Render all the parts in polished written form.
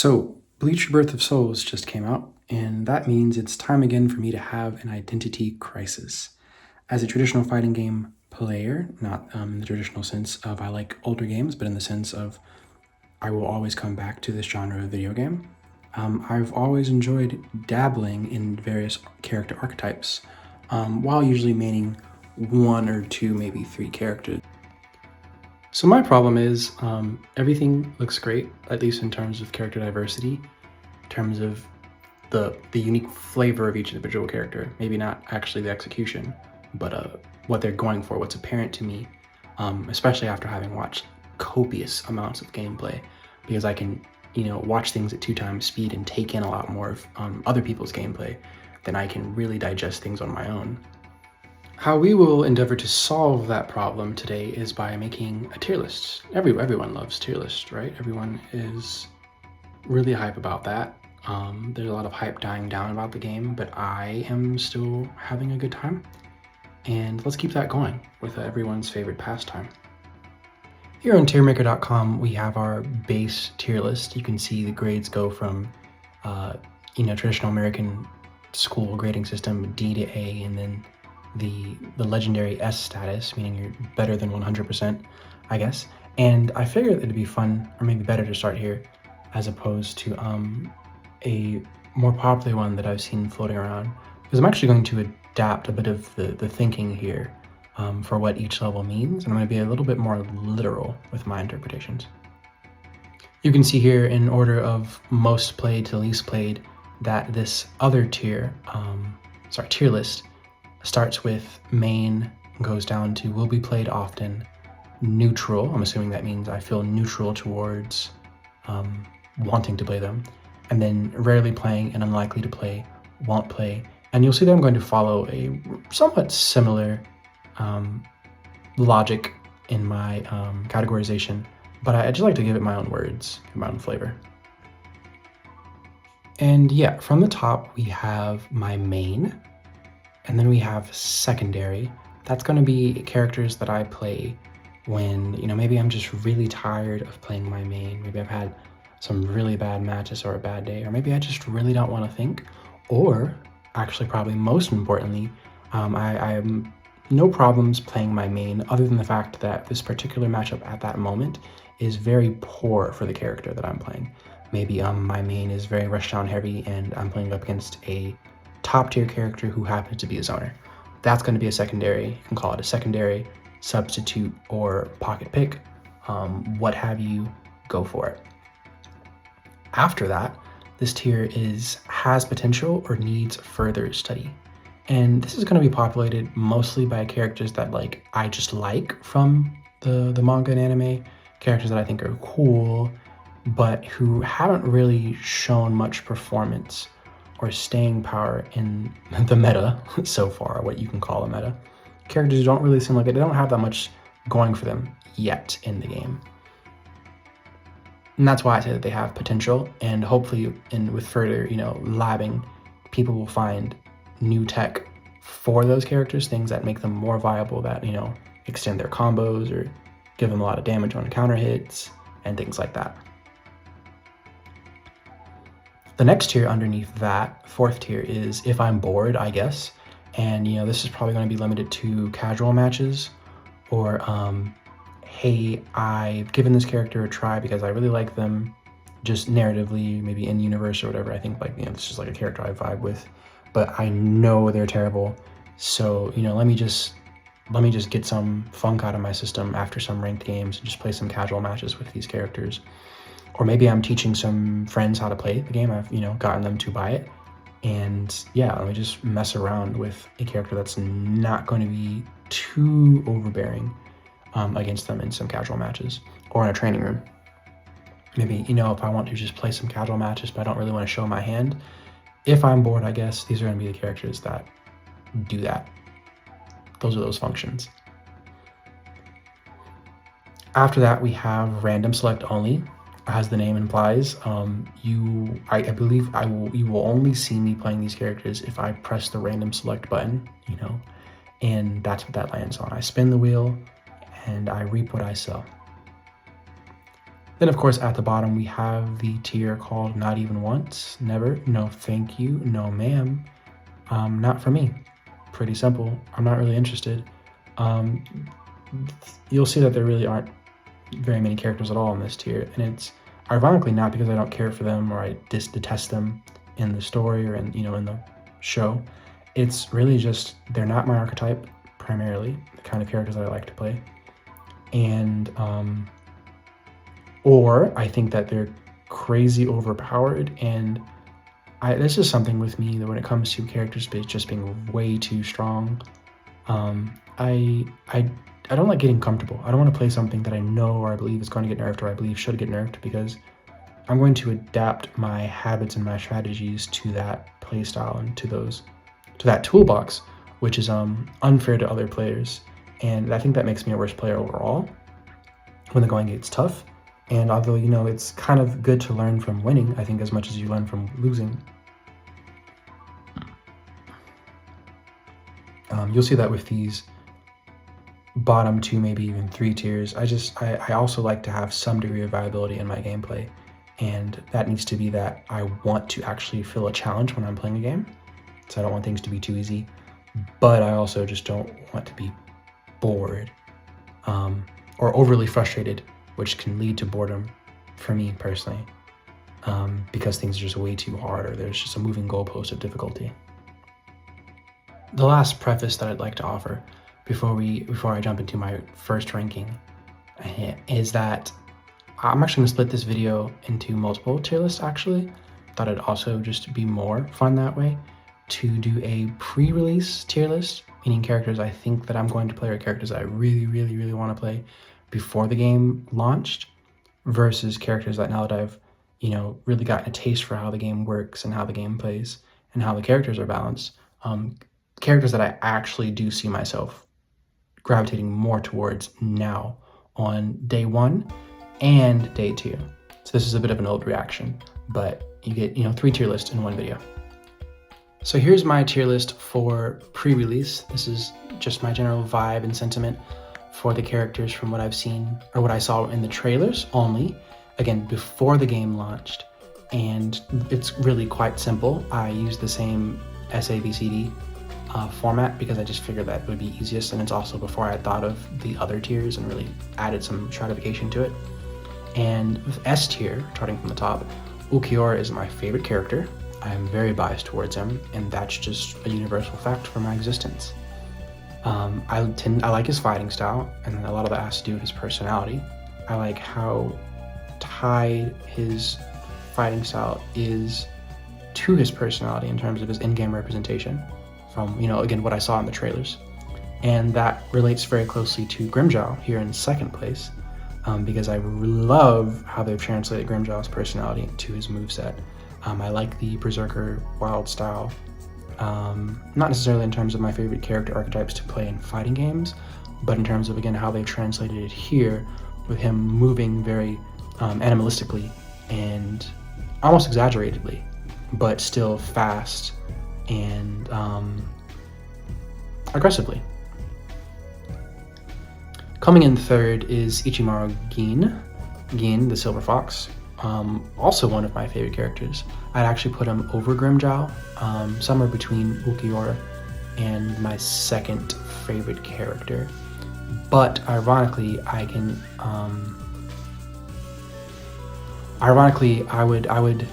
So, Bleach Rebirth of Souls just came out, and that means it's time again for me to have an identity crisis. As a traditional fighting game player, not in the traditional sense of I like older games, but in the sense of I will always come back to this genre of video game, I've always enjoyed dabbling in various character archetypes, while usually maining one or two, maybe three characters. So my problem is everything looks great, at least in terms of character diversity, in terms of the unique flavor of each individual character. Maybe not actually the execution, but what they're going for, what's apparent to me, especially after having watched copious amounts of gameplay, because I can, watch things at 2x speed and take in a lot more of other people's gameplay than I can really digest things on my own. How we will endeavor to solve that problem today is by making a tier list. Everyone loves tier lists, right? Everyone is really hype about that. There's a lot of hype dying down about the game, but I am still having a good time. And let's keep that going with everyone's favorite pastime. Here on tiermaker.com, we have our base tier list. You can see the grades go from, traditional American school grading system, D to A, and then the legendary S status, meaning you're better than 100%, I guess. And I figured it'd be fun, or maybe better to start here, as opposed to a more popular one that I've seen floating around, because I'm actually going to adapt a bit of the thinking here for what each level means, and I'm going to be a little bit more literal with my interpretations. You can see here in order of most played to least played that this other tier list starts with main, goes down to will be played often, neutral, I'm assuming that means I feel neutral towards wanting to play them, and then rarely playing and unlikely to play, won't play. And you'll see that I'm going to follow a somewhat similar logic in my categorization, but I just like to give it my own words, my own flavor. And yeah, from the top we have my main, and then we have secondary. That's going to be characters that I play when, maybe I'm just really tired of playing my main. Maybe I've had some really bad matches or a bad day, or maybe I just really don't want to think. Or, actually probably most importantly, I have no problems playing my main, other than the fact that this particular matchup at that moment is very poor for the character that I'm playing. Maybe my main is very rushdown heavy and I'm playing up against a top tier character who happens to be a zoner. That's going to be a secondary. You can call it a secondary, substitute, or pocket pick, what have you, go for it. After that, this tier has potential or needs further study. And this is going to be populated mostly by characters that I just like from the manga and anime, characters that I think are cool, but who haven't really shown much performance or staying power in the meta so far, what you can call a meta. Characters don't really seem like it. They don't have that much going for them yet in the game. And that's why I say that they have potential, and hopefully with further, labbing, people will find new tech for those characters, things that make them more viable, that, extend their combos or give them a lot of damage on counter hits and things like that. The next tier underneath that, fourth tier, is if I'm bored, I guess. And, this is probably going to be limited to casual matches, or, hey, I've given this character a try because I really like them, just narratively, maybe in universe or whatever. I think this is like a character I vibe with, but I know they're terrible. So, let me just get some funk out of my system after some ranked games and just play some casual matches with these characters. Or maybe I'm teaching some friends how to play the game. I've, gotten them to buy it. And yeah, let me just mess around with a character that's not going to be too overbearing against them in some casual matches or in a training room. Maybe, if I want to just play some casual matches, but I don't really want to show my hand, if I'm bored, I guess these are going to be the characters that do that. Those are those functions. After that, we have random select only. As the name implies, I believe you will only see me playing these characters if I press the random select button, and that's what that lands on. I spin the wheel and I reap what I sow. Then, of course, at the bottom, we have the tier called Not Even Once, Never, No Thank You, No Ma'am, Not For Me. Pretty simple. I'm not really interested. You'll see that there really aren't very many characters at all in this tier, and it's ironically not because I don't care for them or I detest them in the story or in the show. It's really just they're not my archetype primarily, the kind of characters that I like to play, and or I think that they're crazy overpowered, and this is something with me that when it comes to characters just being way too strong, I don't like getting comfortable. I don't want to play something that I know or I believe is going to get nerfed or I believe should get nerfed, because I'm going to adapt my habits and my strategies to that playstyle and to that toolbox, which is unfair to other players. And I think that makes me a worse player overall when the going gets tough. And although, it's kind of good to learn from winning, I think, as much as you learn from losing. You'll see that with these bottom 2, maybe even 3 tiers. I also like to have some degree of viability in my gameplay. And that needs to be that I want to actually feel a challenge when I'm playing a game. So I don't want things to be too easy. But I also just don't want to be bored or overly frustrated, which can lead to boredom for me personally, because things are just way too hard or there's just a moving goalpost of difficulty. The last preface that I'd like to offer before I jump into my first ranking is that I'm actually gonna split this video into multiple tier lists. Actually, thought it'd also just be more fun that way to do a pre-release tier list, meaning characters I think that I'm going to play or characters that I really, really, really want to play before the game launched, versus characters that now that I've really gotten a taste for how the game works and how the game plays and how the characters are balanced, characters that I actually do see myself gravitating more towards now on day 1 and day 2. So this is a bit of an old reaction, but you get 3 tier lists in one video. So here's my tier list for pre-release. This is just my general vibe and sentiment for the characters from what I've seen or what I saw in the trailers only, again, before the game launched. And it's really quite simple. I use the same SABCD format because I just figured that would be easiest, and it's also before I had thought of the other tiers and really added some stratification to it. And with S tier, starting from the top, Ulquiorra is my favorite character. I am very biased towards him, and that's just a universal fact for my existence. I like his fighting style, and a lot of that has to do with his personality. I like how tied his fighting style is to his personality in terms of his in-game representation from, again, what I saw in the trailers. And that relates very closely to Grimmjow here in second place, because I love how they've translated Grimmjow's personality to his moveset. I like the Berserker wild style, not necessarily in terms of my favorite character archetypes to play in fighting games, but in terms of, again, how they translated it here with him moving very animalistically and almost exaggeratedly, but still fast and aggressively. Coming in third is Ichimaru Gin, the Silver Fox. Also one of my favorite characters. I'd actually put him over Grimmjow, somewhere between Ulquiorra and my second favorite character. But ironically, I would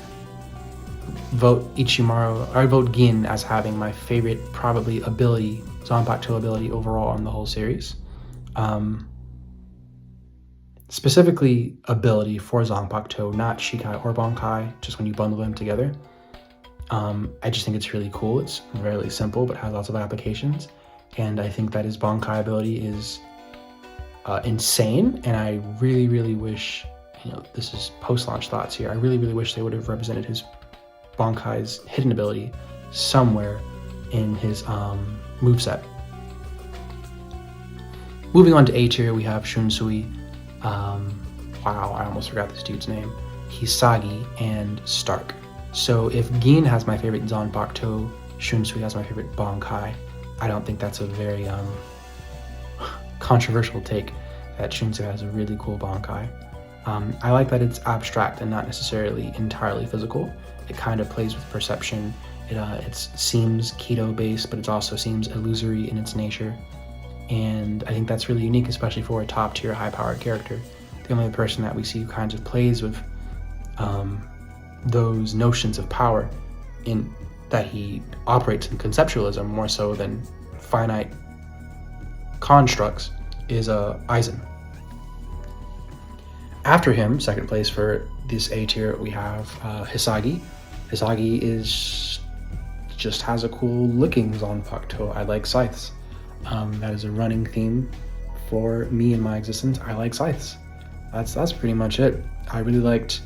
vote Ichimaru, I vote Gin as having my favorite probably ability, Zanpakuto ability overall in the whole series. Specifically ability for Zanpakuto, not Shikai or Bankai, just when you bundle them together. I just think it's really cool. It's really simple, but has lots of applications. And I think that his Bankai ability is insane. And I really, really wish, this is post-launch thoughts here, I really, really wish they would have represented his Bankai's hidden ability somewhere in his moveset. Moving on to A tier, we have Shunsui. Wow, I almost forgot this dude's name. Hisagi and Stark. So if Gin has my favorite Zanpakuto, Shunsui has my favorite Bankai. I don't think that's a very controversial take, that Shunsui has a really cool Bankai. I like that it's abstract and not necessarily entirely physical. It kind of plays with perception. It seems keto based, but it also seems illusory in its nature. And I think that's really unique, especially for a top tier, high powered character. The only person that we see who kind of plays with those notions of power in that he operates in conceptualism more so than finite constructs is Aizen. After him, second place for this A tier, we have Hisagi. Hisagi just has a cool looking Zanpakuto. I like scythes. That is a running theme for me in my existence. I like scythes. That's pretty much it. I really liked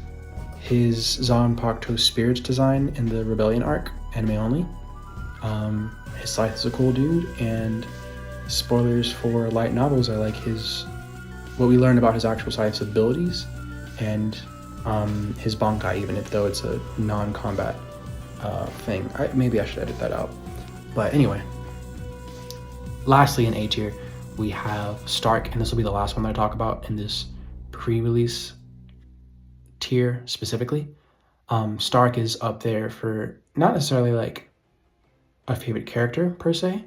his Zanpakuto Spirits design in the Rebellion arc, anime only. His scythe is a cool dude, and spoilers for light novels, I like what we learned about his actual scythe's abilities and his Bankai, even if though it's a non-combat thing. Maybe I should edit that out. But anyway, lastly in A tier, we have Stark, and this will be the last one that I talk about in this pre-release tier specifically. Stark is up there for not necessarily like a favorite character per se,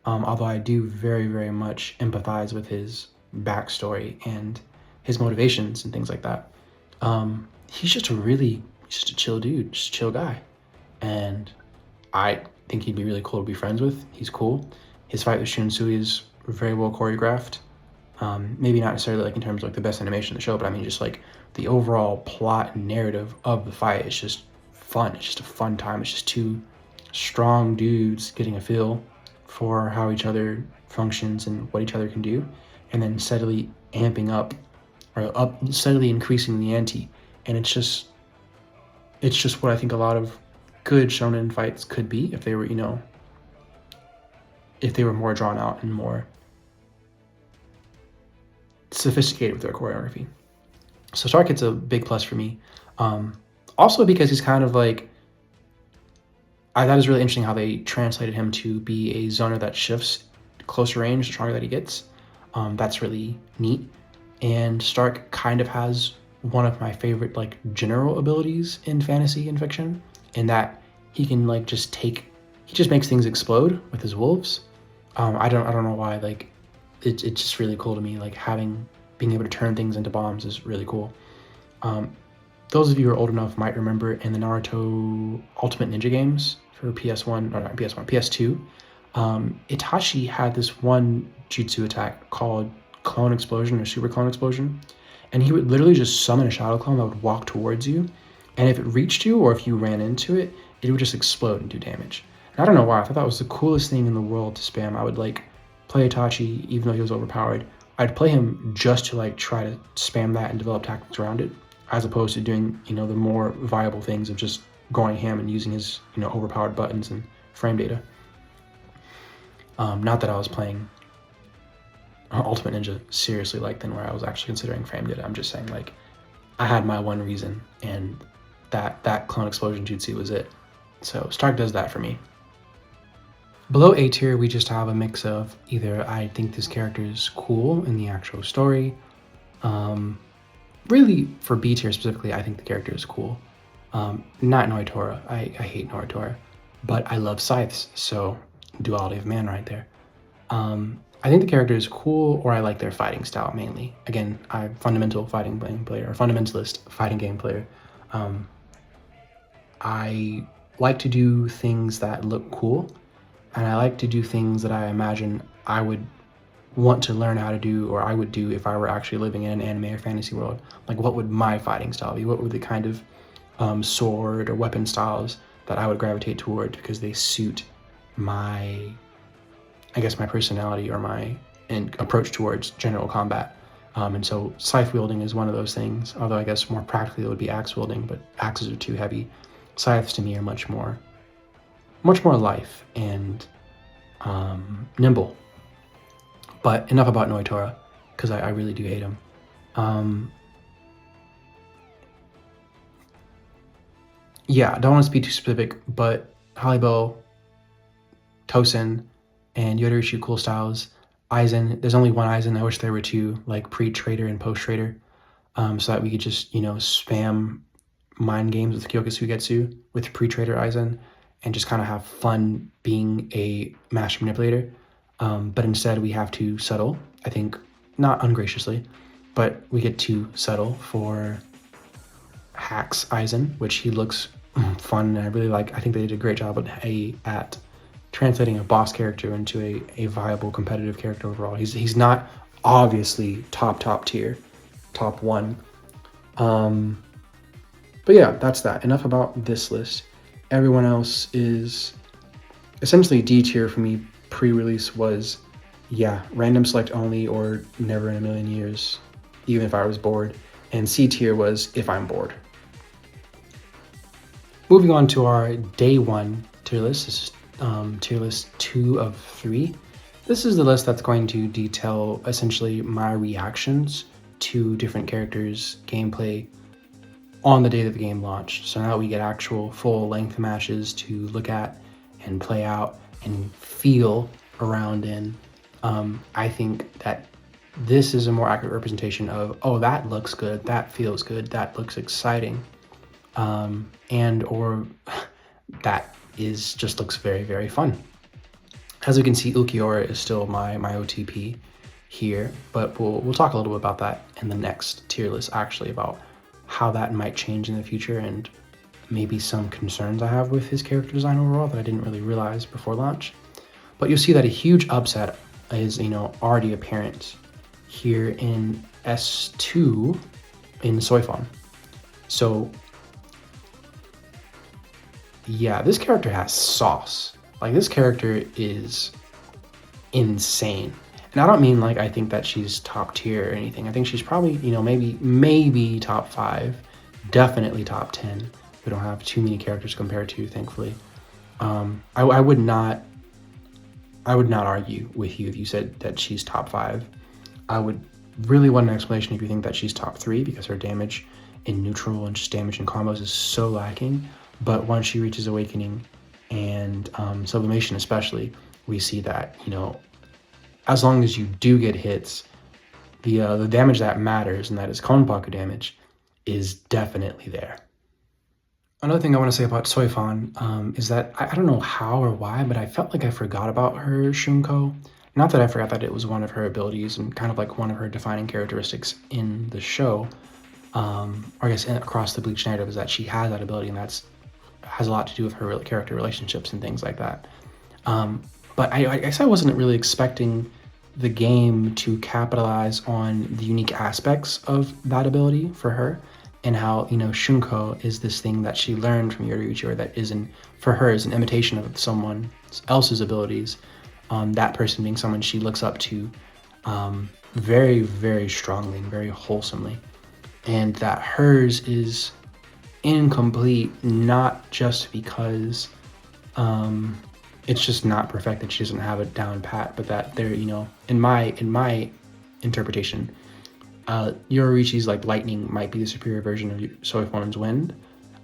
although I do very, very much empathize with his backstory and his motivations and things like that. He's just a chill dude, just a chill guy. And I think he'd be really cool to be friends with. He's cool. His fight with Shunsui is very well choreographed. Maybe not necessarily like in terms of like the best animation in the show, but I mean just like the overall plot and narrative of the fight is just fun. It's just a fun time. It's just two strong dudes getting a feel for how each other functions and what each other can do, and then steadily amping up or steadily increasing the ante. And it's just what I think a lot of good shonen fights could be if they were, if they were more drawn out and more sophisticated with their choreography. So Stark gets a big plus for me. Also because he's kind of like, I thought it was really interesting how they translated him to be a zoner that shifts closer range the stronger that he gets. That's really neat. And Stark kind of has one of my favorite like general abilities in fantasy and fiction, in that he can he just makes things explode with his wolves. I don't know why, like it's just really cool to me. Like being able to turn things into bombs is really cool. Those of you who are old enough might remember in the Naruto Ultimate Ninja games for PS1, or not PS1, PS2, Itachi had this one jutsu attack called Clone Explosion or Super Clone Explosion, and he would literally just summon a shadow clone that would walk towards you, and if it reached you or if you ran into it, it would just explode and do damage. And I don't know why, I thought that was the coolest thing in the world to spam. I would play Itachi even though he was overpowered. I'd play him just to try to spam that and develop tactics around it, as opposed to doing, the more viable things of just going ham and using his, overpowered buttons and frame data. Not that I was playing Ultimate Ninja seriously then where I was actually considering frame data. I'm just saying I had my one reason, and that clone explosion jutsu was it. So Stark does that for me. Below A tier, we just have a mix of either I think this character is cool in the actual story. Really, for B tier specifically, I think the character is cool. Not Noitora. I hate Noitora, but I love scythes, so duality of man right there. I think the character is cool, or I like their fighting style mainly. Again, I'm fundamentalist fighting game player. I like to do things that look cool, and I like to do things that I imagine I would want to learn how to do, or I would do if I were actually living in an anime or fantasy world. What would my fighting style be? What would the kind of sword or weapon styles that I would gravitate toward, because they suit my personality or my approach towards general combat. And so scythe wielding is one of those things, although I guess more practically it would be axe wielding, but axes are too heavy. Scythes to me are much more life and nimble. But enough about Noitora, because I really do hate him. Yeah, I don't want to be too specific, but Halibo, Tosin, and Yodorishu cool styles. Aizen, there's only one Aizen. I wish there were two, pre-trader and post-trader. so that we could just, spam mind games with Kyoka Suigetsu with pre-trader Aizen and just kind of have fun being a master manipulator. But instead we have to settle, I think, not ungraciously, but we get to settle for Hacks Aizen, which he looks fun, and I think they did a great job at translating a boss character into a viable competitive character overall. He's not obviously top tier, top one. But yeah, that's that. Enough about this list. Everyone else is essentially D tier for me. Pre-release was, random select only or never in a million years, even if I was bored. And C tier was if I'm bored. Moving on to our day one tier list. This is tier list 2 of 3. This is the list that's going to detail essentially my reactions to different characters' gameplay on the day that the game launched. So now we get actual full-length matches to look at and play out and feel around in. I think that this is a more accurate representation of, oh, that looks good, that feels good, that looks exciting, and or that just looks very, very fun. As we can see, Ulquiorra is still my OTP here, but we'll talk a little bit about that in the next tier list, actually, about how that might change in the future and maybe some concerns I have with his character design overall that I didn't really realize before launch. But you'll see that a huge upset is, already apparent here in S2 in Soifon. So yeah, this character has sauce. Like, this character is insane. And I don't mean like I think that she's top tier or anything. I think she's probably, maybe top 5, definitely top 10. We don't have too many characters to compare to, thankfully. I would not argue with you if you said that she's top 5. I would really want an explanation if you think that she's top 3, because her damage in neutral and just damage in combos is so lacking. But once she reaches Awakening and Sublimation especially, we see that, as long as you do get hits, the damage that matters, and that is Konpaku damage, is definitely there. Another thing I want to say about Soifon is that I don't know how or why, but I felt like I forgot about her Shunko. Not that I forgot that it was one of her abilities and kind of like one of her defining characteristics in the show, or I guess across the Bleach narrative, is that she has that ability, and has a lot to do with her character relationships and things like that. But I guess I wasn't really expecting the game to capitalize on the unique aspects of that ability for her, and how, Shunko is this thing that she learned from Yoruichi, or that for her is an imitation of someone else's abilities, that person being someone she looks up to very, very strongly and very wholesomely, and that hers is incomplete, not just because it's just not perfected, she doesn't have it down pat, but that there, in my interpretation, Yoruichi's like lightning might be the superior version of Soifon's wind.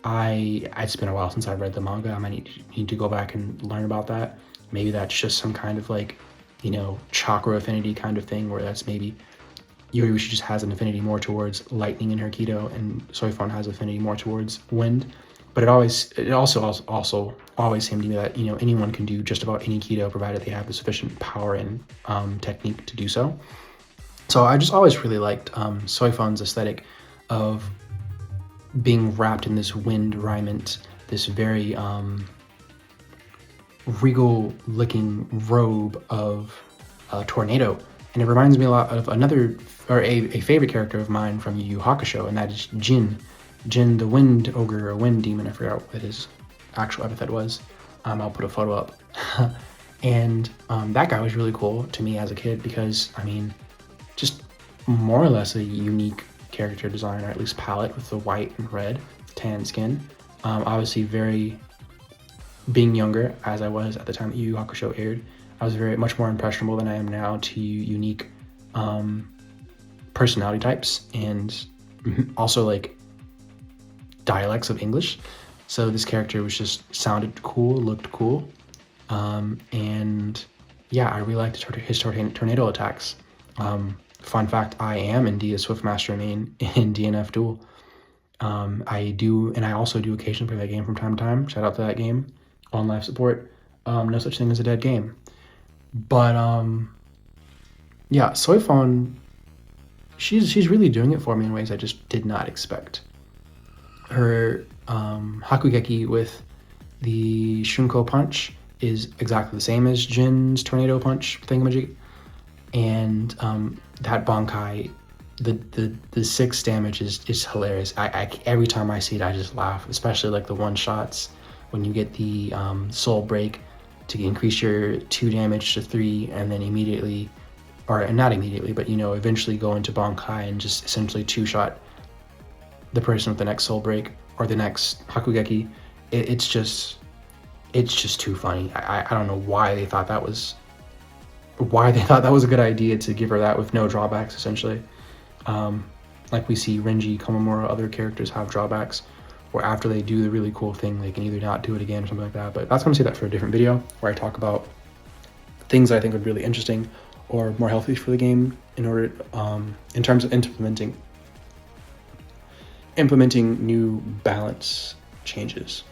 It's been a while since I've read the manga. I might need to go back and learn about that. Maybe that's just some kind of like, chakra affinity kind of thing, where that's maybe Yoruichi just has an affinity more towards lightning in her Kido, and Soifon has affinity more towards wind. But it also always seemed to me that, anyone can do just about any Kido, provided they have the sufficient power and technique to do so. So I just always really liked Soifon's aesthetic of being wrapped in this wind raiment, this very regal-looking robe of tornado. And it reminds me a lot of a favorite character of mine from Yu Yu Hakusho, and that is Jin. Jin, the wind ogre, or wind demon, I forgot what his actual epithet was. I'll put a photo up. And that guy was really cool to me as a kid, because, just more or less a unique character design, or at least palette, with the white and red tan skin. Obviously, being younger, as I was at the time that Yu Yu Hakusho aired, I was very much more impressionable than I am now to unique personality types, and also like dialects of English. So this character was just sounded cool, looked cool, and yeah, I really liked his tornado attacks. Fun fact, I am indeed a Swiftmaster main in DNF Duel. I also do occasionally play that game from time to time. Shout out to that game on live support. No such thing as a dead game. But yeah, Soifon, she's really doing it for me in ways I just did not expect. Her Hakugeki with the Shunko punch is exactly the same as Jin's tornado punch thingamajig, and that Bankai, the 6 damage is hilarious. I every time I see it, I just laugh, especially like the one shots when you get the soul break to increase your 2 damage to 3, and then immediately, or not immediately, but eventually go into Bankai and just essentially 2-shot the person with the next soul break or the next Hakugeki. It's just too funny. I don't know why they thought that was a good idea to give her that with no drawbacks, essentially. Like we see Renji, Komamura, other characters have drawbacks, or after they do the really cool thing, they can either not do it again or something like that. But that's going to save that for a different video where I talk about things I think would be really interesting or more healthy for the game in order, in terms of implementing new balance changes.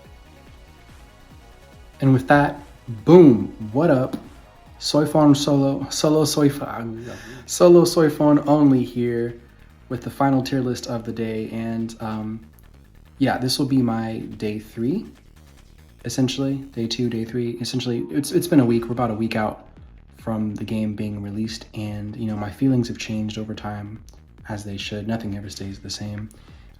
And with that, boom, what up? Soifon solo Soifon only here with the final tier list of the day. And yeah, this will be my day 3, essentially. Day 2, day 3. Essentially, it's been a week. We're about a week out from the game being released, and my feelings have changed over time, as they should. Nothing ever stays the same.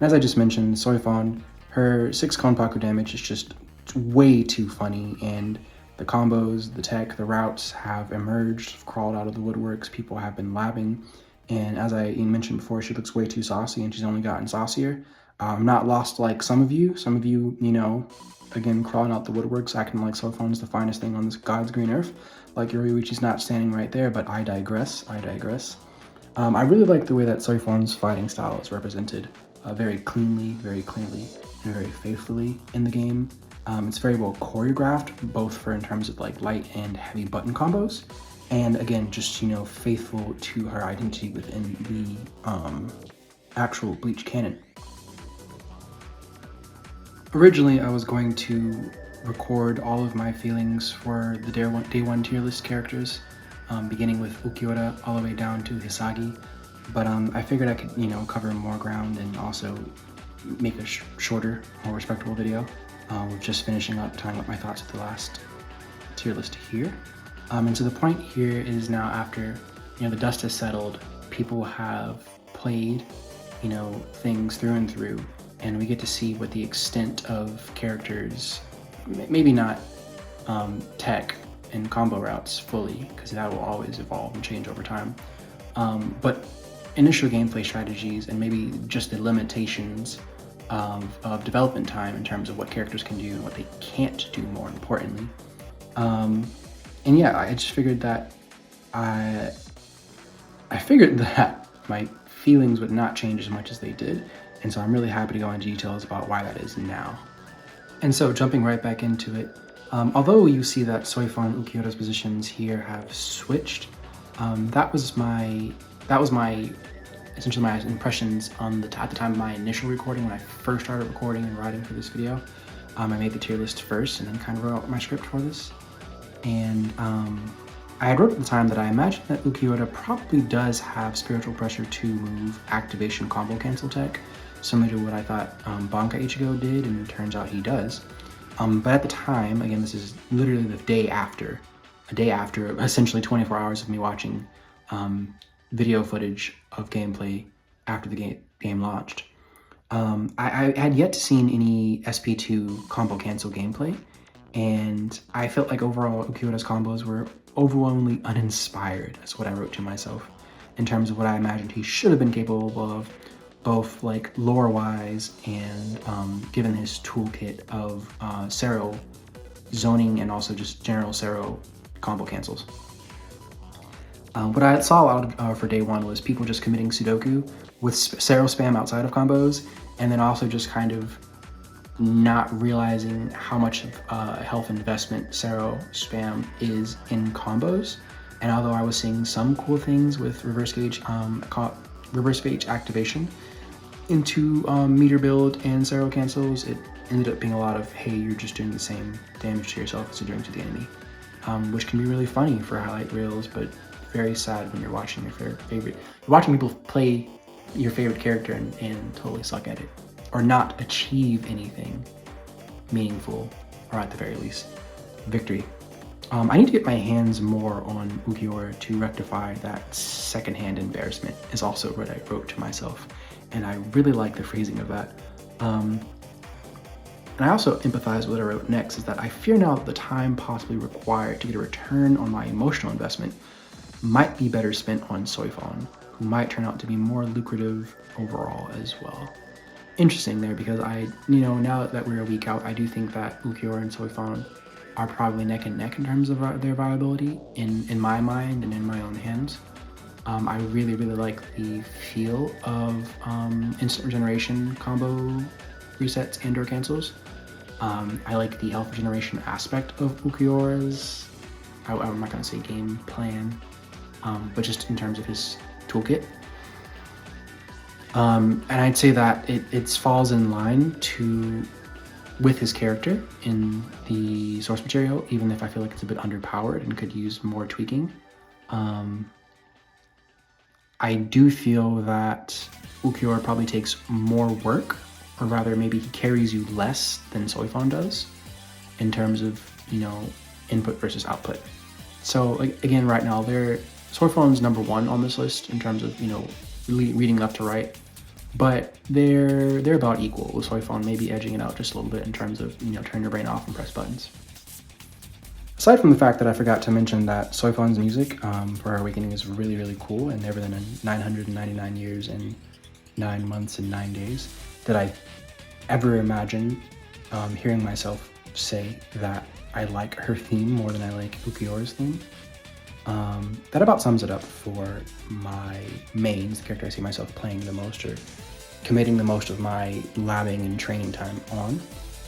And as I just mentioned, Soifon, her 6 Konpaku damage is just way too funny, and the combos, the tech, the routes have emerged, have crawled out of the woodworks. People have been labbing, and as I mentioned before, she looks way too saucy, and she's only gotten saucier. Not lost like some of you, again, crawling out the woodworks, acting like Soifon's the finest thing on this God's green earth, like Yoriuchi's not standing right there, but I digress. I really like the way that Soifon's fighting style is represented very cleanly, and very faithfully in the game. It's very well choreographed, both in terms of like light and heavy button combos, and again, just faithful to her identity within the actual Bleach canon. Originally, I was going to record all of my feelings for the day one tier list characters, beginning with Ukiura all the way down to Hisagi, but I figured I could cover more ground and also make a shorter, more respectable video. With just finishing up, tying up my thoughts at the last tier list here. And so the point here is now, after the dust has settled, people have played things through and through, and we get to see what the extent of characters, maybe not tech and combo routes fully, because that will always evolve and change over time, but initial gameplay strategies and maybe just the limitations of development time in terms of what characters can do and what they can't do, more importantly. And yeah, I just figured that I figured that my feelings would not change as much as they did, and so I'm really happy to go into details about why that is now. And so jumping right back into it, although you see that Soifon and Ukiura's positions here have switched, that was essentially my impressions at the time of my initial recording, when I first started recording and writing for this video. I made the tier list first and then kind of wrote out my script for this. And I had wrote at the time that I imagine that Ukiura probably does have spiritual pressure to move activation combo cancel tech, similar to what I thought Bankai Ichigo did, and it turns out he does. But at the time, again, this is literally the day after, essentially 24 hours of me watching video footage of gameplay after the game launched. I had yet to seen any SP2 combo cancel gameplay, and I felt like overall Ukiura's combos were overwhelmingly uninspired, that's what I wrote to myself, in terms of what I imagined he should have been capable of, both like lore-wise and given his toolkit of Sero zoning and also just general Sero combo cancels. What I saw a lot for day one was people just committing Sudoku with Sero spam outside of combos, and then also just kind of not realizing how much of health investment Sero spam is in combos, And although I was seeing some cool things with reverse gauge activation into meter build and zero cancels, it ended up being a lot of, hey, you're just doing the same damage to yourself as you're doing to the enemy, which can be really funny for highlight reels, but very sad when you're watching your favorite, watching people play your favorite character and totally suck at it, or not achieve anything meaningful, or at the very least, victory. I need to get my hands more on Ukiora to rectify that secondhand embarrassment, is also what I wrote to myself, and I really like the phrasing of that. And I also empathize with what I wrote next, is that I fear now that the time possibly required to get a return on my emotional investment might be better spent on Soifon, who might turn out to be more lucrative overall as well. Interesting there, because now that we're a week out, I do think that Ukiora and Soifon are probably neck and neck in terms of their viability in my mind and in my own hands. I really like the feel of instant regeneration combo resets and or cancels. I like the health regeneration aspect of Ukiora's, I'm not gonna say game plan, but just in terms of his toolkit. And I'd say that it falls in line with his character in the source material, even if I feel like it's a bit underpowered and could use more tweaking. I do feel that Ukiora probably takes more work, or rather maybe he carries you less than Soifon does in terms of, input versus output. So again, right now, Soifon's number one on this list in terms of, reading left to right, but they're about equal, with Soifon maybe edging it out just a little bit in terms of, turn your brain off and press buttons. Aside from the fact that I forgot to mention that Soifon's music for Awakening is really cool, and never than 999 years and 9 months and 9 days did I ever imagine hearing myself say that I like her theme more than I like Ukiora's theme. That about sums it up for my mains, the character I see myself playing the most or committing the most of my labbing and training time on.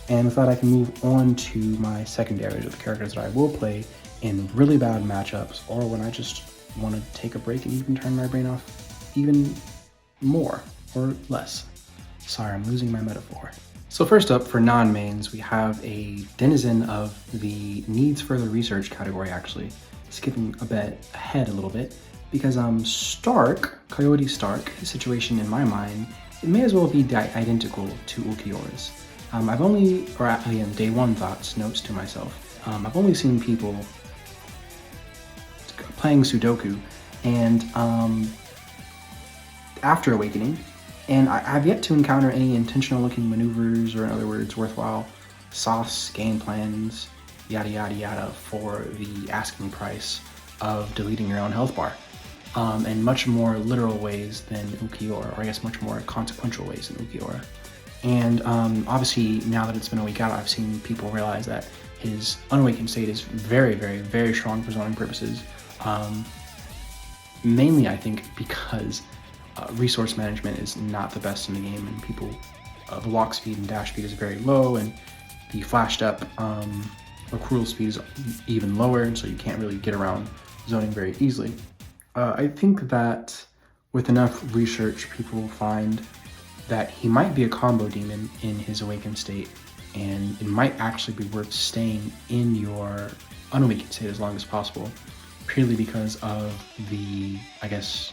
And with that, I can move on to my secondaries, or the characters that I will play in really bad matchups, or when I just want to take a break and even turn my brain off even more or less. Sorry, I'm losing my metaphor. So first up, for non-mains, we have a denizen of the needs further research category, actually. Skipping a bit ahead a little bit, because Coyote Stark, his situation in my mind, it may as well be identical to Ukiora's. I've only, or again, day one thoughts, notes to myself, I've only seen people playing Sudoku and after Awakening, and I've yet to encounter any intentional looking maneuvers, or in other words, worthwhile sauce game plans, yada yada yada, for the asking price of deleting your own health bar, and much more literal ways than Ukiora, or I guess much more consequential ways than Ukiora. And obviously, now that it's been a week out, I've seen people realize that his unawakened state is very strong for zoning purposes. Mainly, I think, because resource management is not the best in the game, and people, the walk speed and dash speed is very low, and the flashed up accrual speed is even lower, and so you can't really get around zoning very easily. I think that with enough research, people will find that he might be a combo demon in his awakened state, and it might actually be worth staying in your unawakened state as long as possible, purely because of the, I guess,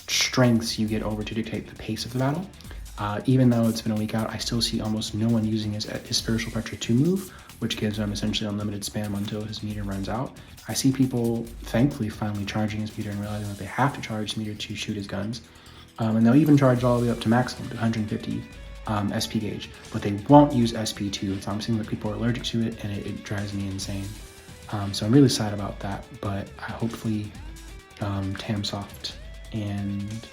strengths you get over to dictate the pace of the battle. Even though it's been a week out, I still see almost no one using his Spiritual Pressure 2 move, which gives him essentially unlimited spam until his meter runs out. I see people, thankfully, finally charging his meter and realizing that they have to charge his meter to shoot his guns. And they'll even charge all the way up to maximum, to 150 SP gauge, but they won't use SP2. So I'm seeing that people are allergic to it, and it drives me insane. So I'm really sad about that, but hopefully Tamsoft and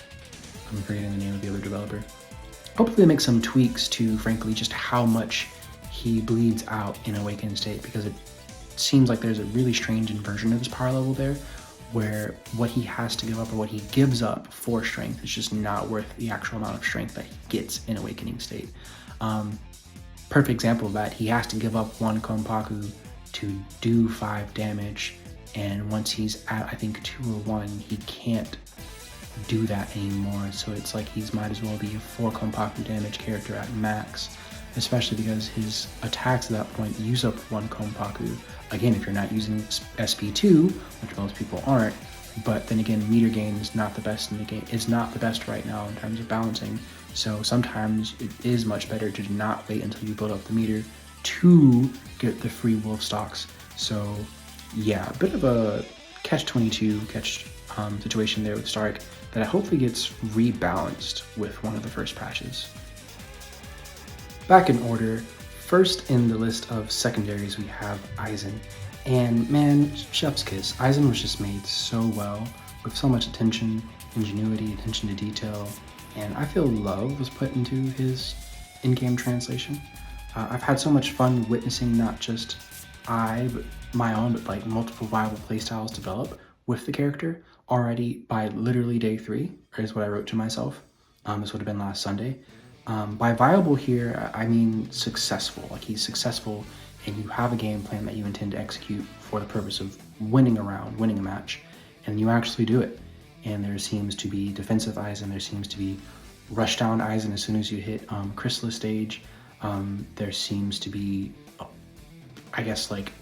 I'm forgetting the name of the other developer, hopefully they make some tweaks to, frankly, just how much he bleeds out in Awakened State, because it seems like there's a really strange inversion of his power level there, where what he has to give up, or what he gives up for strength, is just not worth the actual amount of strength that he gets in Awakening State. Perfect example of that, he has to give up one Konpaku to do 5 damage, and once he's at, I think, 2 or 1, he can't do that anymore. So it's like he's might as well be a 4 Konpaku damage character at max, especially because his attacks at that point use up 1 Konpaku. Again, if you're not using SP2, which most people aren't, but then again, meter gain is not the best in the game. It's not the best right now in terms of balancing. So sometimes it is much better to not wait until you build up the meter to get the free wolf stocks. So yeah, a bit of a catch-22 situation there with Stark that hopefully gets rebalanced with one of the first patches. Back in order, first in the list of secondaries we have Aizen. And man, chef's kiss, Aizen was just made so well, with so much attention, ingenuity, attention to detail, and I feel love was put into his in-game translation. I've had so much fun witnessing not just my own, but like multiple viable playstyles develop with the character already by literally day 3, is what I wrote to myself. This would have been last Sunday. By viable here, I mean successful. Like he's successful and you have a game plan that you intend to execute for the purpose of winning a round, winning a match, and you actually do it. And there seems to be defensive Aizen, there seems to be rushdown Aizen as soon as you hit Chrysalis stage. There seems to be, I guess, like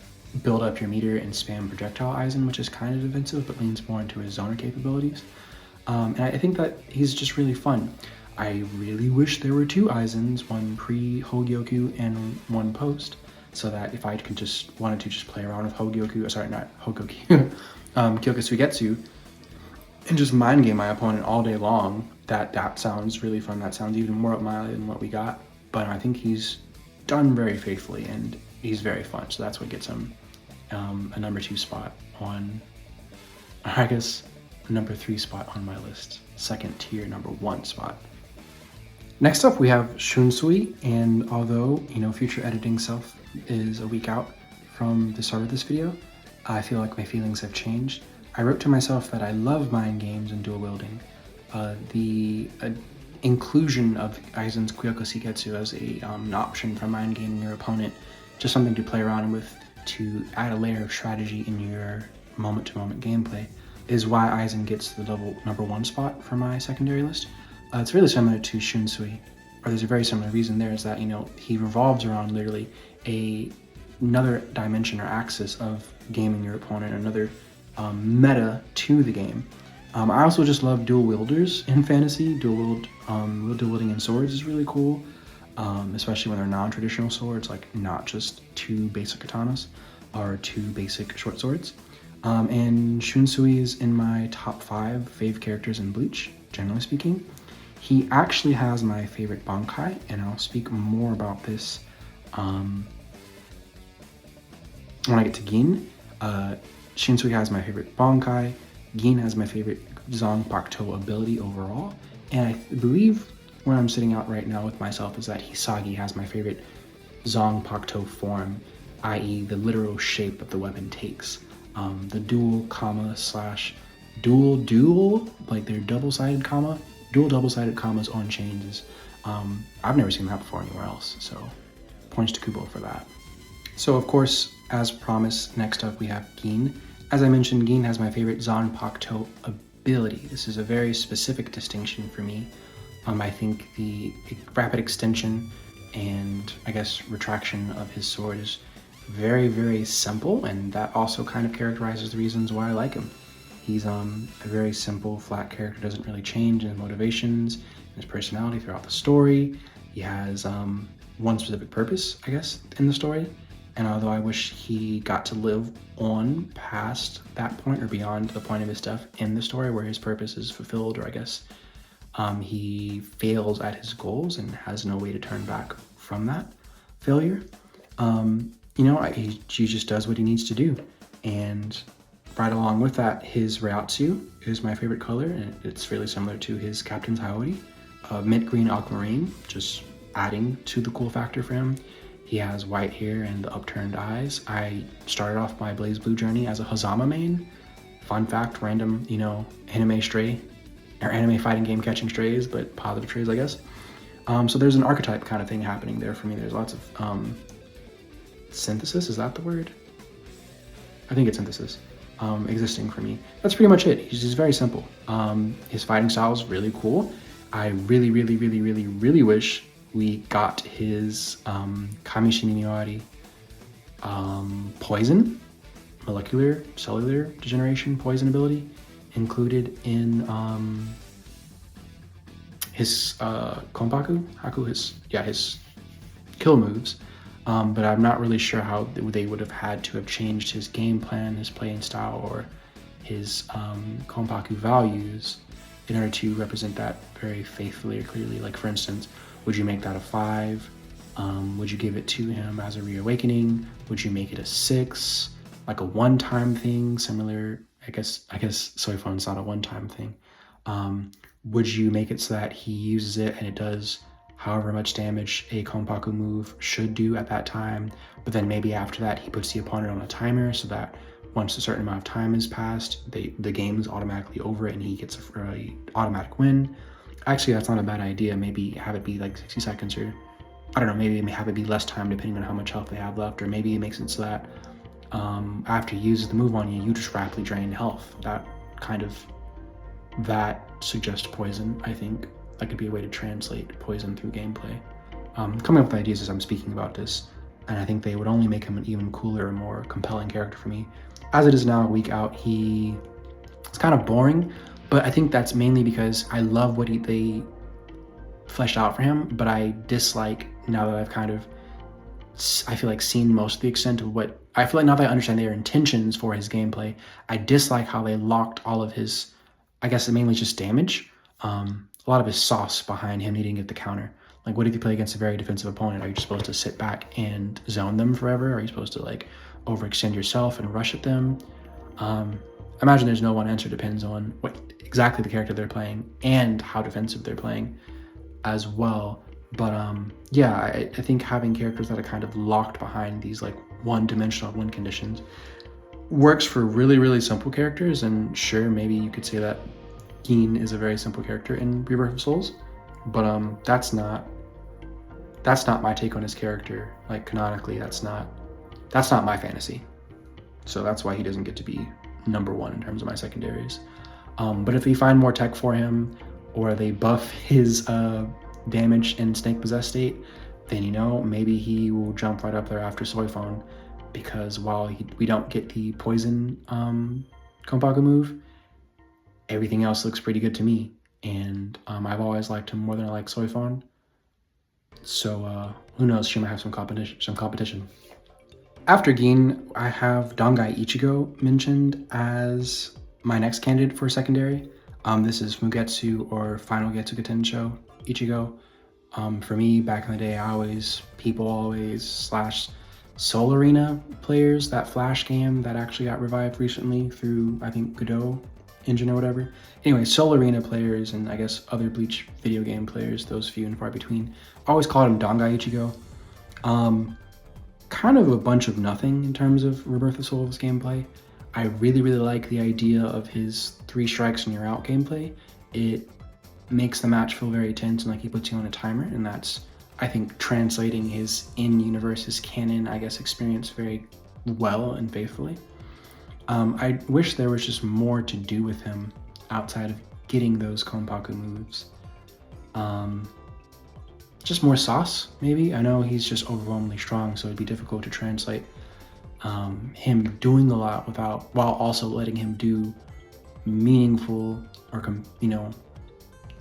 build up your meter and spam projectile Aizen, which is kind of defensive but leans more into his zoner capabilities. And I think that he's just really fun. I really wish there were 2 Aizens, one pre-Hogyoku and one post, so that if I could wanted to play around with Kyoka Suigetsu, and just mind game my opponent all day long, that sounds really fun. That sounds even more up my alley than what we got. But I think he's done very faithfully and he's very fun. So that's what gets him a number 2 spot on, I guess, a number 3 spot on my list. Second tier number 1 spot. Next up we have Shunsui, and although, future editing self is a week out from the start of this video, I feel like my feelings have changed. I wrote to myself that I love mind games and dual wielding. The inclusion of Aizen's Kyoka Suigetsu as an option for mind gaming your opponent, just something to play around with to add a layer of strategy in your moment-to-moment gameplay, is why Aizen gets the double number 1 spot for my secondary list. It's really similar to Shunsui, or there's a very similar reason there, is that, he revolves around literally another dimension or axis of gaming your opponent, another meta to the game. I also just love dual wielders in fantasy. Dual wielding in swords is really cool, especially when they're non-traditional swords, like not just 2 basic katanas or 2 basic short swords. And Shunsui is in my top 5 fave characters in Bleach, generally speaking. He actually has my favorite Bankai, and I'll speak more about this when I get to Gin. Shunsui has my favorite Bankai, Gin has my favorite Zanpakuto ability overall, and I believe where I'm sitting out right now with myself is that Hisagi has my favorite Zanpakuto form, i.e. the literal shape that the weapon takes. The dual dual, like they're double-sided comma, dual double-sided commas on chains. I've never seen that before anywhere else, so points to Kubo for that. So of course, as promised, next up we have Gin. As I mentioned, Gin has my favorite Zanpakuto ability. This is a very specific distinction for me. I think the rapid extension and I guess retraction of his sword is very, very simple, and that also kind of characterizes the reasons why I like him. He's a very simple, flat character, doesn't really change in his motivations, in his personality throughout the story. He has one specific purpose, I guess, in the story. And although I wish he got to live on past that point or beyond the point of his death in the story where his purpose is fulfilled, or I guess he fails at his goals and has no way to turn back from that failure, he just does what he needs to do. And right along with that, his Reiatsu is my favorite color, and it's really similar to his Captain's Howdy, mint green aquamarine, just adding to the cool factor for him. He has white hair and the upturned eyes. I started off my Blaze Blue journey as a Hazama main. Fun fact, random, anime stray, or anime fighting game catching strays, but positive strays, I guess. So there's an archetype kind of thing happening there for me. There's lots of synthesis, is that the word? I think it's synthesis. existing for me. That's pretty much it. He's just very simple. His fighting style is really cool. I really, really, really, really, really wish we got his Kamishi Niwari poison, molecular, cellular degeneration poison ability included in his Konpaku, his kill moves. But I'm not really sure how they would have had to have changed his game plan, his playing style, or his Konpaku values in order to represent that very faithfully or clearly. Like, for instance, would you make that a 5? Would you give it to him as a reawakening? Would you make it a 6? Like a one-time thing, similar, I guess Soifon's not a one-time thing. Would you make it so that he uses it and it does however much damage a Konpaku move should do at that time, but then maybe after that he puts the opponent on a timer so that once a certain amount of time has passed, the game is automatically over and he gets a automatic win. Actually, that's not a bad idea. Maybe have it be like 60 seconds, or I don't know, maybe have it be less time depending on how much health they have left, or maybe it makes it so that after he uses the move on you, you just rapidly drain health. That suggests poison, I think. That could be a way to translate poison through gameplay. Coming up with ideas as I'm speaking about this, and I think they would only make him an even cooler and more compelling character for me. As it is now, a week out, it's kind of boring, but I think that's mainly because I love what they fleshed out for him, but I dislike, now that I've I feel like seen most of the extent of what, I feel like now that I understand their intentions for his gameplay, I dislike how they locked all of his, I guess mainly just damage, a lot of his sauce behind him needing to get the counter. Like, what if you play against a very defensive opponent? Are you just supposed to sit back and zone them forever? Are you supposed to like overextend yourself and rush at them? Imagine there's no one answer. Depends on what exactly the character they're playing and how defensive they're playing as well. But yeah, I think having characters that are kind of locked behind these like one-dimensional win conditions works for really, really simple characters. And sure, maybe you could say that Gin is a very simple character in Rebirth of Souls, but that's not my take on his character. Like, canonically, that's not my fantasy. So that's why he doesn't get to be number 1 in terms of my secondaries. But if we find more tech for him, or they buff his damage and snake possessed state, then maybe he will jump right up there after Soifon, because while we don't get the poison Konpaku move, everything else looks pretty good to me, and I've always liked him more than I like Soifon. So who knows? She might have some competition. After Gin, I have Dangai Ichigo mentioned as my next candidate for secondary. This is Mugetsu or Final Getsuga Tensho Ichigo. For me, back in the day, people always / Soul Arena players, that Flash game that actually got revived recently through, I think, Godot engine or whatever. Anyway, Soul Arena players and I guess other Bleach video game players, those few and far between, always called him Dangai Ichigo. Kind of a bunch of nothing in terms of Rebirth of Souls gameplay. I really, really like the idea of his 3 strikes and you're out gameplay. It makes the match feel very tense and like he puts you on a timer, and that's, I think, translating his in-universe, his canon, I guess, experience very well and faithfully. I wish there was just more to do with him outside of getting those Konpaku moves. Just more sauce, maybe. I know he's just overwhelmingly strong, so it'd be difficult to translate him doing a lot while also letting him do meaningful or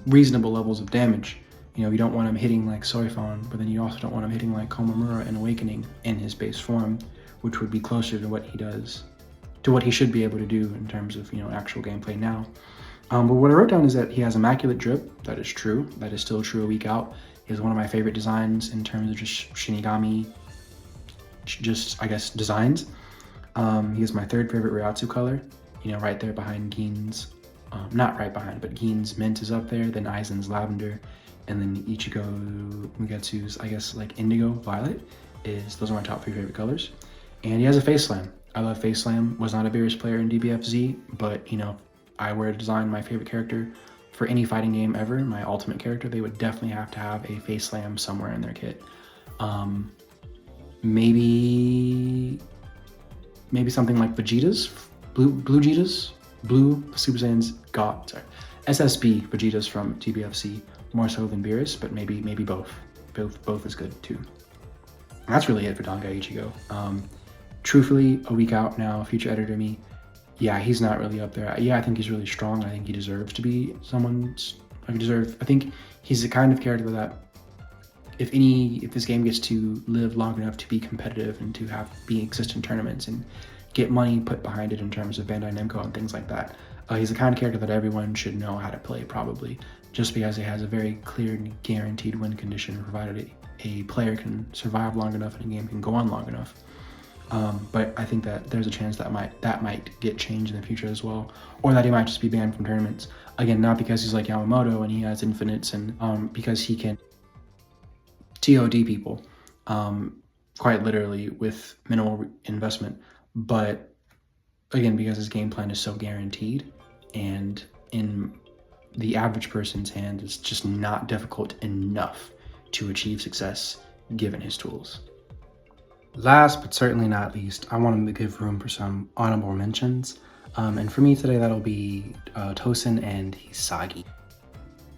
reasonable levels of damage. You don't want him hitting like Soifon, but then you also don't want him hitting like Komamura in Awakening in his base form, which would be closer to what he does, to what he should be able to do in terms of actual gameplay now. But what I wrote down is that he has immaculate drip. That is true. That is still true a week out. He has one of my favorite designs in terms of just Shinigami, I guess, designs. He is my 3rd favorite Ryatsu color, right there behind Gin's, not right behind, but Gin's mint is up there, then Aizen's lavender, and then Ichigo Mugetsu's, I guess, like indigo violet. Those are my top 3 favorite colors. And he has a face slam. I love face slam. Was not a Beerus player in DBFZ, but I were to design my favorite character for any fighting game ever, my ultimate character, they would definitely have to have a face slam somewhere in their kit. Maybe something like Vegeta's Blue Vegeta's, Blue Super Saiyan's God, sorry, SSB Vegeta's from TBFC, more so than Beerus, but maybe both. Both is good too. And that's really it for Dangai Ichigo. Truthfully, a week out now, future editor me, yeah, he's not really up there. Yeah, I think he's really strong. I think he deserves to be someone's. I think he's the kind of character that if this game gets to live long enough to be competitive and to exist in tournaments and get money put behind it in terms of Bandai Namco and things like that, he's the kind of character that everyone should know how to play, probably, just because he has a very clear and guaranteed win condition, provided a player can survive long enough and a game can go on long enough. But I think that there's a chance that might get changed in the future as well, or that he might just be banned from tournaments. Again, not because he's like Yamamoto and he has infinites, and because he can TOD people, quite literally with minimal investment, but again, because his game plan is so guaranteed, and in the average person's hand, it's just not difficult enough to achieve success given his tools. Last but certainly not least, I wanted to give room for some honorable mentions. And for me today, that'll be Tosin and Hisagi.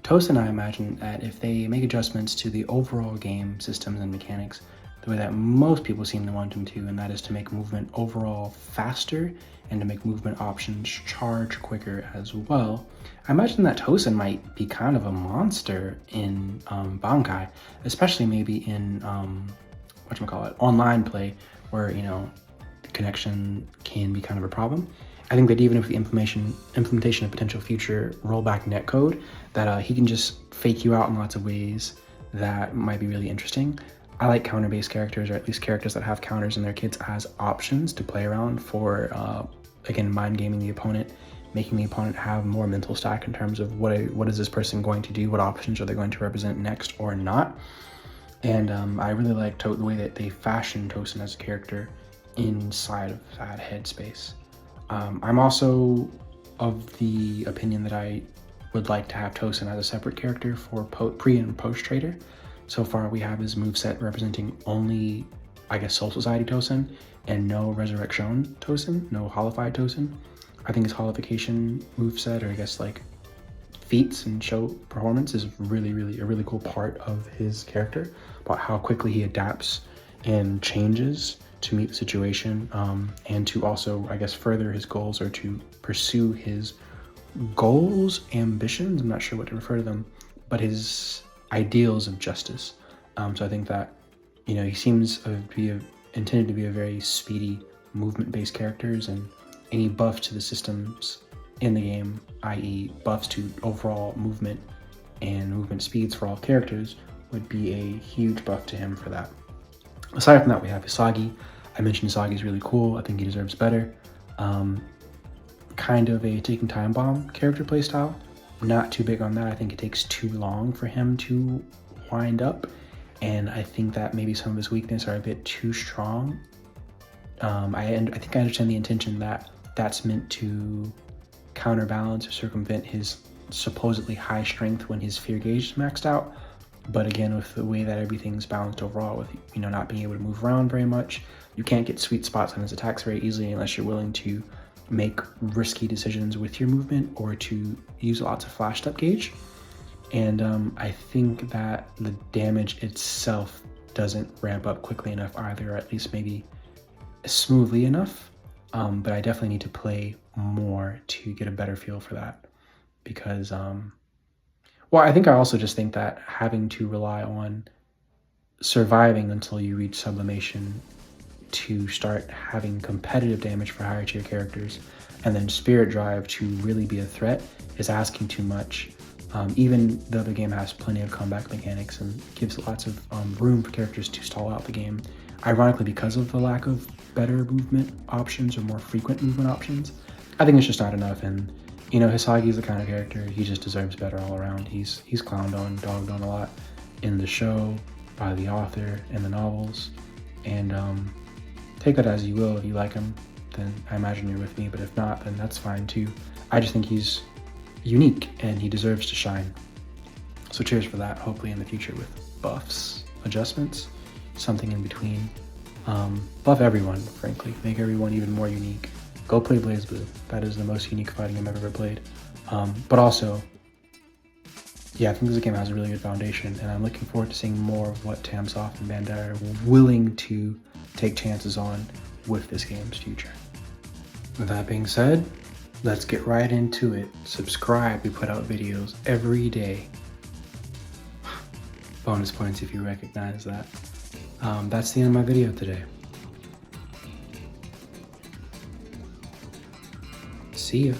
Tosin, I imagine that if they make adjustments to the overall game systems and mechanics, the way that most people seem to want them to, and that is to make movement overall faster and to make movement options charge quicker as well, I imagine that Tosin might be kind of a monster in Bankai, especially maybe in online play, where the connection can be kind of a problem. I think that even with the implementation of potential future rollback netcode, that he can just fake you out in lots of ways that might be really interesting. I like counter-based characters, or at least characters that have counters in their kits as options to play around for, again, mind gaming the opponent, making the opponent have more mental stack in terms of what is this person going to do, what options are they going to represent next or not. And I really like the way that they fashioned Tosin as a character inside of that headspace. I'm also of the opinion that I would like to have Tosin as a separate character for pre and post trader. So far we have his moveset representing only, I guess, Soul Society Tosin and no Resurrection Tosin, no Holified Tosin. I think his Holification moveset, or I guess like feats and show performance, is really a really cool part of his character, about how quickly he adapts and changes to meet the situation, and to also, I guess, further his goals, or to pursue his goals, ambitions, I'm not sure what to refer to them, but his ideals of justice. So I think that, he seems to be intended to be a very speedy movement-based characters, and any buff to the systems in the game, i.e. buffs to overall movement and movement speeds for all characters, would be a huge buff to him for that. Aside from that, we have Hisagi. I mentioned Hisagi's really cool. I think he deserves better. Kind of a ticking time bomb character playstyle. Not too big on that. I think it takes too long for him to wind up, and I think that maybe some of his weaknesses are a bit too strong. I think I understand the intention that that's meant to counterbalance or circumvent his supposedly high strength when his fear gauge is maxed out. But again, with the way that everything's balanced overall, with not being able to move around very much, you can't get sweet spots on his attacks very easily unless you're willing to make risky decisions with your movement, or to use lots of flash step gauge. And I think that the damage itself doesn't ramp up quickly enough either, or at least maybe smoothly enough. But I definitely need to play more to get a better feel for that, because I think I also just think that having to rely on surviving until you reach sublimation to start having competitive damage for higher tier characters, and then spirit drive to really be a threat, is asking too much. Even though the game has plenty of comeback mechanics and gives lots of room for characters to stall out the game, ironically, because of the lack of better movement options or more frequent movement options, I think it's just not enough. And Hisagi's the kind of character, he just deserves better all around. He's clowned on, dogged on a lot in the show, by the author, in the novels, and take that as you will. If you like him, then I imagine you're with me, but if not, then that's fine too. I just think he's unique and he deserves to shine. So cheers for that. Hopefully in the future with buffs, adjustments, something in between. Buff everyone, frankly. Make everyone even more unique. go play BlazBlue. That is the most unique fighting game I've ever played. But also, yeah, I think this game has a really good foundation, and I'm looking forward to seeing more of what Tamsoft and Bandai are willing to take chances on with this game's future. With that being said, let's get right into it. Subscribe, we put out videos every day. Bonus points if you recognize that. That's the end of my video today. See ya.